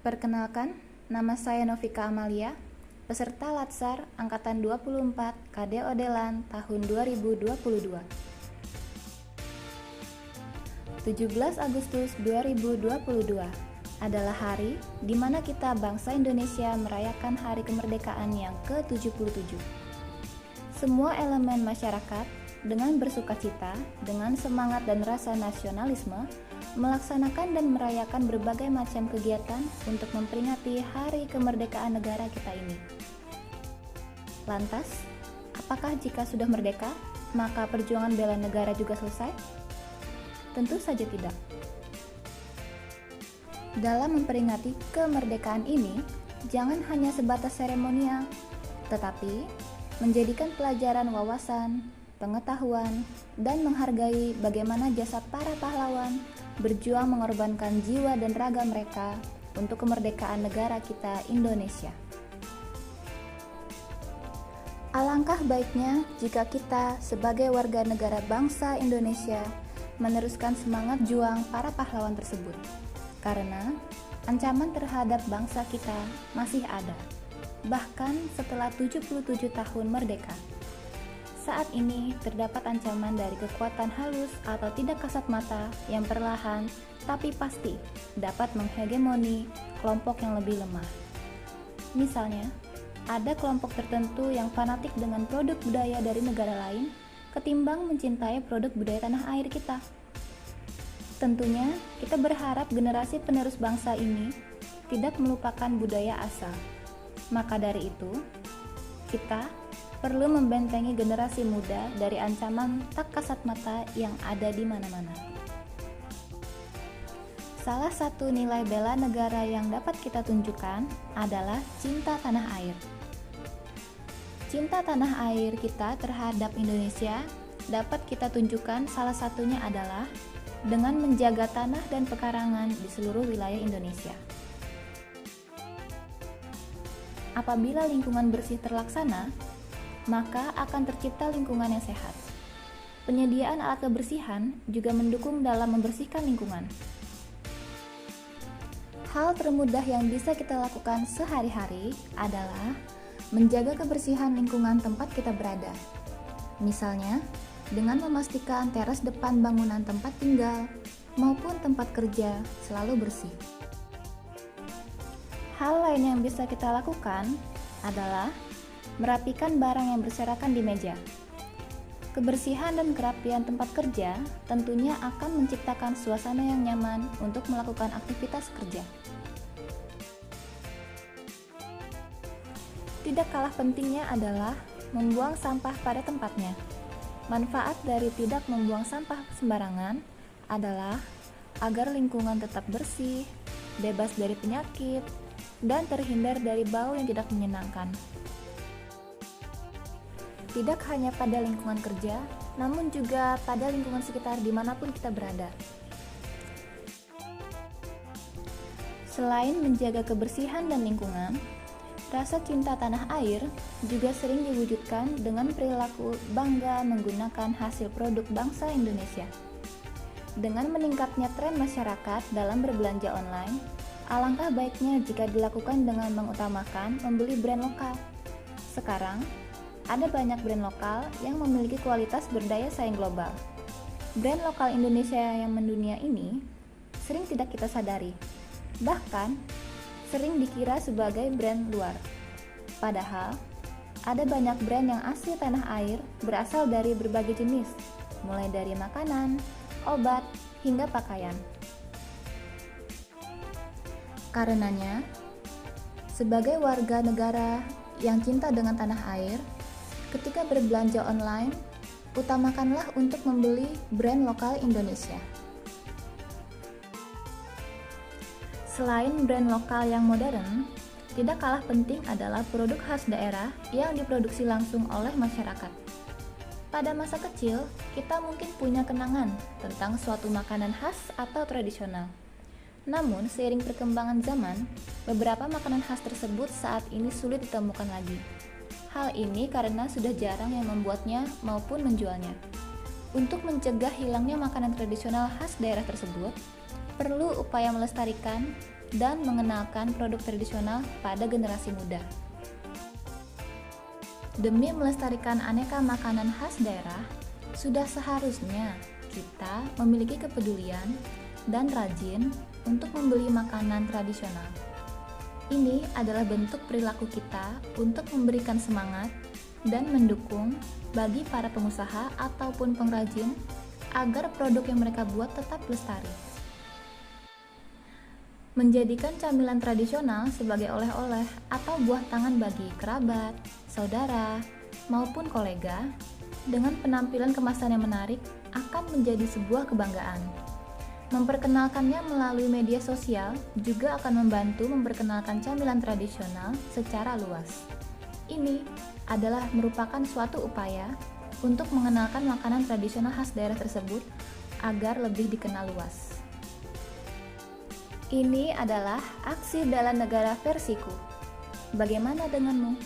Perkenalkan, nama saya Novika Amalia, peserta Latsar Angkatan 24 KD Odelan tahun 2022. 17 Agustus 2022 adalah hari di mana kita bangsa Indonesia merayakan hari kemerdekaan yang ke-77. Semua elemen masyarakat dengan bersukacita, dengan semangat dan rasa nasionalisme, melaksanakan dan merayakan berbagai macam kegiatan untuk memperingati hari kemerdekaan negara kita ini. Lantas, apakah jika sudah merdeka, maka perjuangan bela negara juga selesai? Tentu saja tidak. Dalam memperingati kemerdekaan ini, jangan hanya sebatas seremonial, tetapi menjadikan pelajaran wawasan, pengetahuan, dan menghargai bagaimana jasa para pahlawan berjuang mengorbankan jiwa dan raga mereka untuk kemerdekaan negara kita Indonesia. Alangkah baiknya jika kita sebagai warga negara bangsa Indonesia meneruskan semangat juang para pahlawan tersebut, karena ancaman terhadap bangsa kita masih ada, bahkan setelah 77 tahun merdeka. Saat ini terdapat ancaman dari kekuatan halus atau tidak kasat mata yang perlahan tapi pasti dapat menghegemoni kelompok yang lebih lemah. Misalnya, ada kelompok tertentu yang fanatik dengan produk budaya dari negara lain ketimbang mencintai produk budaya tanah air kita. Tentunya, kita berharap generasi penerus bangsa ini tidak melupakan budaya asal. Maka dari itu, kita perlu membentengi generasi muda dari ancaman tak kasat mata yang ada di mana-mana. Salah satu nilai bela negara yang dapat kita tunjukkan adalah cinta tanah air. Cinta tanah air kita terhadap Indonesia dapat kita tunjukkan salah satunya adalah dengan menjaga tanah dan pekarangan di seluruh wilayah Indonesia. Apabila lingkungan bersih terlaksana, maka akan tercipta lingkungan yang sehat. Penyediaan alat kebersihan juga mendukung dalam membersihkan lingkungan. Hal termudah yang bisa kita lakukan sehari-hari adalah menjaga kebersihan lingkungan tempat kita berada. Misalnya, dengan memastikan teras depan bangunan tempat tinggal maupun tempat kerja selalu bersih. Hal lain yang bisa kita lakukan adalah merapikan barang yang berserakan di meja. Kebersihan dan kerapian tempat kerja tentunya akan menciptakan suasana yang nyaman untuk melakukan aktivitas kerja. Tidak kalah pentingnya adalah membuang sampah pada tempatnya. Manfaat dari tidak membuang sampah sembarangan adalah agar lingkungan tetap bersih, bebas dari penyakit, dan terhindar dari bau yang tidak menyenangkan. Tidak hanya pada lingkungan kerja, namun juga pada lingkungan sekitar dimanapun kita berada. Selain menjaga kebersihan dan lingkungan, rasa cinta tanah air juga sering diwujudkan dengan perilaku bangga menggunakan hasil produk bangsa Indonesia. Dengan meningkatnya tren masyarakat dalam berbelanja online, alangkah baiknya jika dilakukan dengan mengutamakan membeli brand lokal. Sekarang, ada banyak brand lokal yang memiliki kualitas berdaya saing global. Brand lokal Indonesia yang mendunia ini sering tidak kita sadari, bahkan sering dikira sebagai brand luar. Padahal, ada banyak brand yang asli tanah air berasal dari berbagai jenis, mulai dari makanan, obat, hingga pakaian. Karenanya, sebagai warga negara yang cinta dengan tanah air, ketika berbelanja online, utamakanlah untuk membeli brand lokal Indonesia. Selain brand lokal yang modern, tidak kalah penting adalah produk khas daerah yang diproduksi langsung oleh masyarakat. Pada masa kecil, kita mungkin punya kenangan tentang suatu makanan khas atau tradisional. Namun, seiring perkembangan zaman, beberapa makanan khas tersebut saat ini sulit ditemukan lagi. Hal ini karena sudah jarang yang membuatnya maupun menjualnya. Untuk mencegah hilangnya makanan tradisional khas daerah tersebut, perlu upaya melestarikan dan mengenalkan produk tradisional pada generasi muda. Demi melestarikan aneka makanan khas daerah, sudah seharusnya kita memiliki kepedulian dan rajin untuk membeli makanan tradisional. Ini adalah bentuk perilaku kita untuk memberikan semangat dan mendukung bagi para pengusaha ataupun pengrajin agar produk yang mereka buat tetap lestari. Menjadikan camilan tradisional sebagai oleh-oleh atau buah tangan bagi kerabat, saudara, maupun kolega dengan penampilan kemasan yang menarik akan menjadi sebuah kebanggaan. Memperkenalkannya melalui media sosial juga akan membantu memperkenalkan camilan tradisional secara luas. Ini adalah merupakan suatu upaya untuk mengenalkan makanan tradisional khas daerah tersebut agar lebih dikenal luas. Ini adalah aksi bela negara versiku. Bagaimana denganmu?